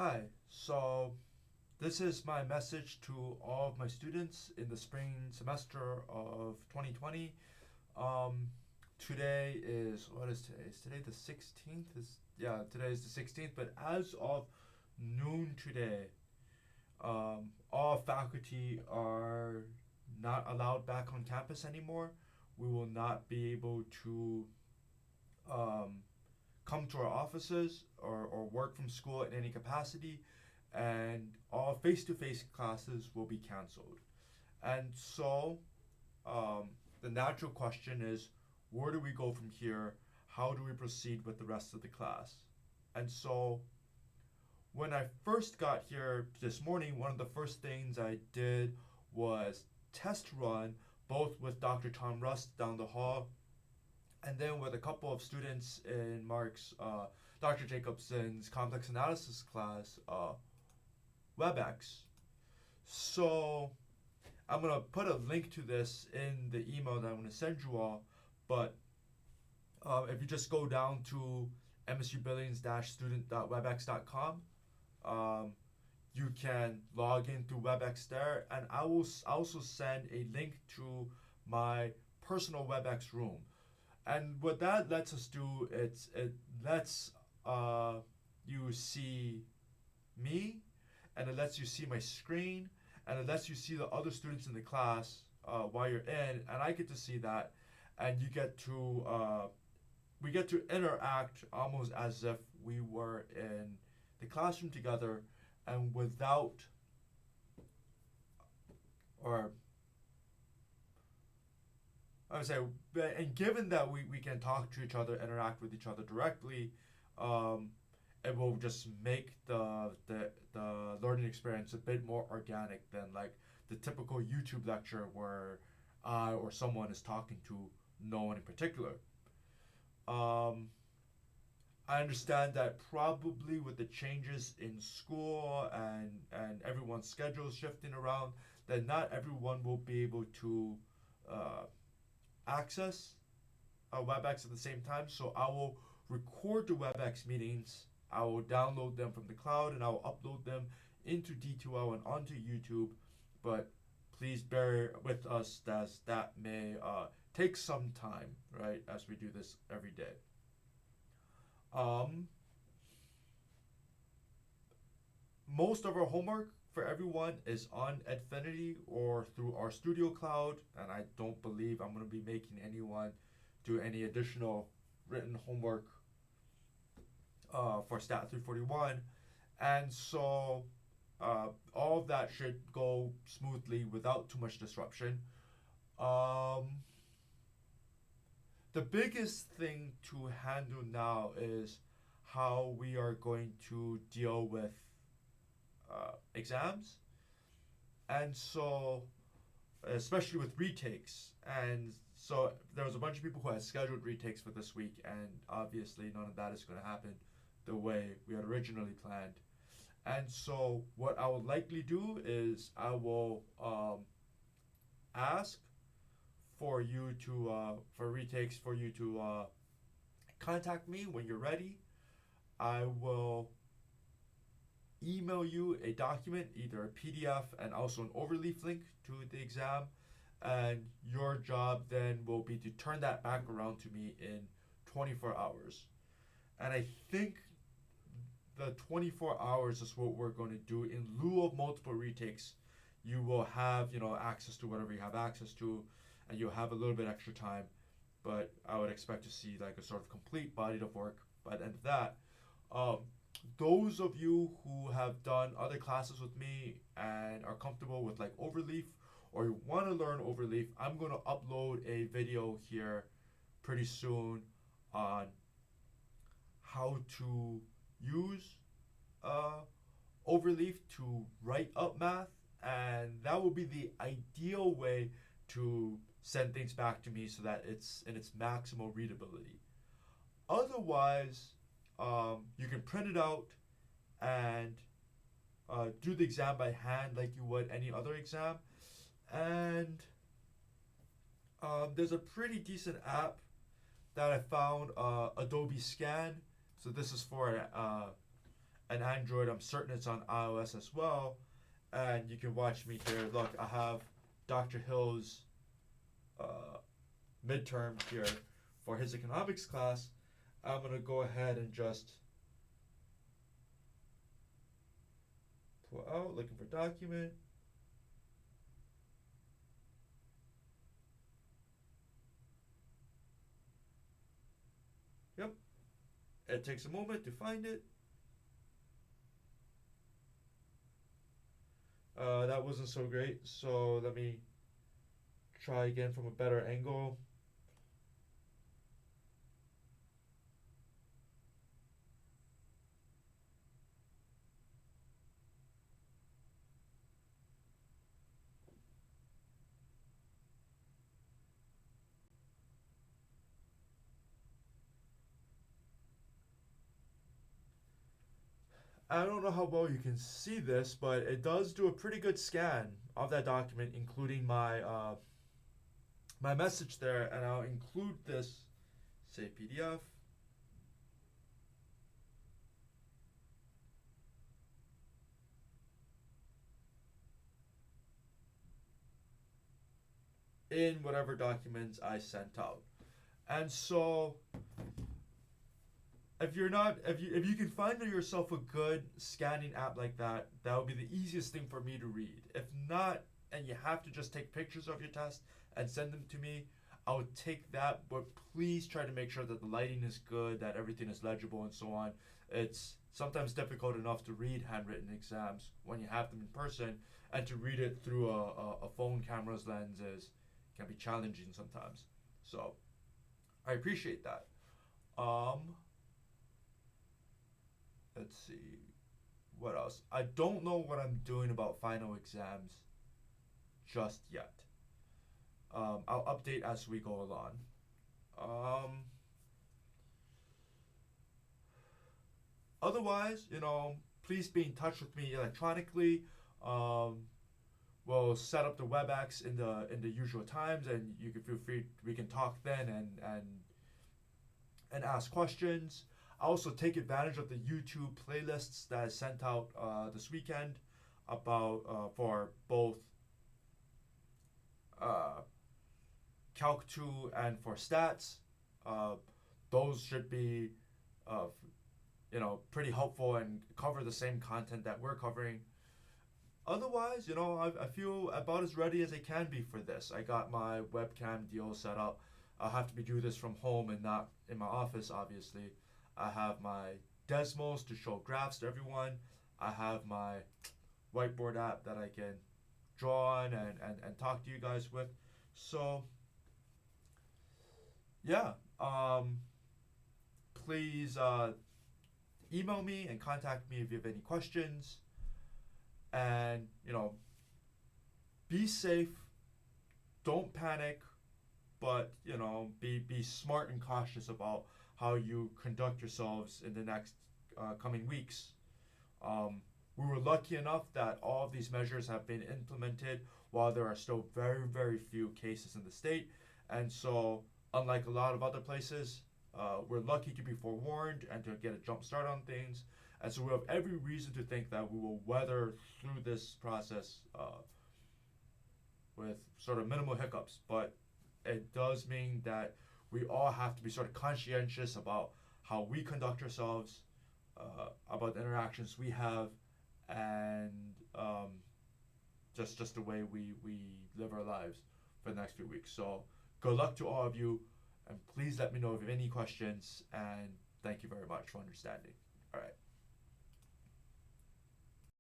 Hi, so this is my message to all of my students in the spring semester of 2020. Um, Today is, what is today? Is today the 16th? Today is the 16th, but as of noon today, all faculty are not allowed back on campus anymore. We will not be able to um, come to our offices or work from school in any capacity, and all face to face classes will be canceled. And so, um, the natural question is, where do we go from here? How do we proceed with the rest of the class? And so, when I first got here this morning, one of the first things I did was test run both with Dr. Tom Rust down the hall and then with a couple of students in Dr. Jacobson's complex analysis class, WebEx. So I'm gonna put a link to this in the email that I'm gonna send you all. But if you just go down to msubillings-student.webex.com, um, you can log in through WebEx there, and I will also send a link to my personal WebEx room. And what that lets us do, it lets you see me, and it lets you see my screen, and it lets you see the other students in the class while you're in, and I get to see that, and we get to interact almost as if we were in the classroom together, and without or I would say, and given that we can talk to each other, interact with each other directly, um, it will just make the learning experience a bit more organic than like the typical YouTube lecture where I or someone is talking to no one in particular. Um, I understand that probably with the changes in school and everyone's schedules shifting around, that not everyone will be able to uh, access WebEx at the same time. So I will record the WebEx meetings. I will download them from the cloud and I will upload them into D2L and onto YouTube. But please bear with us as that may take some time, right, as we do this every day. Um, Most of our homework for everyone is on Edfinity or through our Studio Cloud, and I don't believe I'm going to be making anyone do any additional written homework for Stat 341. And so all of that should go smoothly without too much disruption. Um, the biggest thing to handle now is how we are going to deal with exams. And so, especially with retakes. And so, there was a bunch of people who had scheduled retakes for this week, and obviously, none of that is going to happen the way we had originally planned. And so, what I will likely do is I will ask for you to, for retakes, for you to contact me when you're ready. I will email you a document, either a PDF and also an overleaf link to the exam, and your job then will be to turn that back around to me in 24 hours. And I think the 24 hours is what we're going to do in lieu of multiple retakes. You will have, access to whatever you have access to, and you'll have a little bit extra time. But I would expect to see like a sort of complete body of work by the end of that. Um, those of you who have done other classes with me and are comfortable with like Overleaf or you want to learn Overleaf, I'm going to upload a video here pretty soon on how to use uh, Overleaf to write up math, and that will be the ideal way to send things back to me so that it's in its maximal readability. Otherwise, you can print it out and do the exam by hand like you would any other exam. And there's a pretty decent app that I found, Adobe Scan. So this is for and Android. I'm certain it's on iOS as well. And you can watch me here. Look, I have Dr. Hill's uh, midterm here for his economics class. I'm going to go ahead and just pull out, looking for document. Yep. It takes a moment to find it. That wasn't so great, so let me try again from a better angle. I don't know how well you can see this, but it does do a pretty good scan of that document, including my message there, and I'll include this, say PDF. In whatever documents I sent out. And so if you can find yourself a good scanning app like that, that would be the easiest thing for me to read. If not, and you have to just take pictures of your test and send them to me, I would take that, but please try to make sure that the lighting is good, that everything is legible, and so on. It's sometimes difficult enough to read handwritten exams when you have them in person, and to read it through a phone camera's lenses can be challenging sometimes. So I appreciate that. Let's see. What else? I don't know what I'm doing about final exams just yet. I'll update as we go along. Otherwise, please be in touch with me electronically. Um, we'll set up the WebEx in the usual times, and you can feel free. We can talk then and ask questions. I also take advantage of the YouTube playlists that I sent out this weekend about for both Calc 2 and for stats. Those should be pretty helpful and cover the same content that we're covering. Otherwise, I feel about as ready as I can be for this. I got my webcam deal set up. I'll have to be doing this from home and not in my office, obviously. I have my Desmos to show graphs to everyone. I have my whiteboard app that I can draw on and talk to you guys with. So, yeah. Please email me and contact me if you have any questions. And, be safe. Don't panic. But, be smart and cautious about how you conduct yourselves in the next coming weeks. We were lucky enough that all of these measures have been implemented while there are still very, very few cases in the state. And so, unlike a lot of other places, we're lucky to be forewarned and to get a jump start on things. And so we have every reason to think that we will weather through this process with sort of minimal hiccups. But it does mean that we all have to be sort of conscientious about how we conduct ourselves, about the interactions we have, and just the way we live our lives for the next few weeks. So good luck to all of you, and please let me know if you have any questions, and thank you very much for understanding. All right.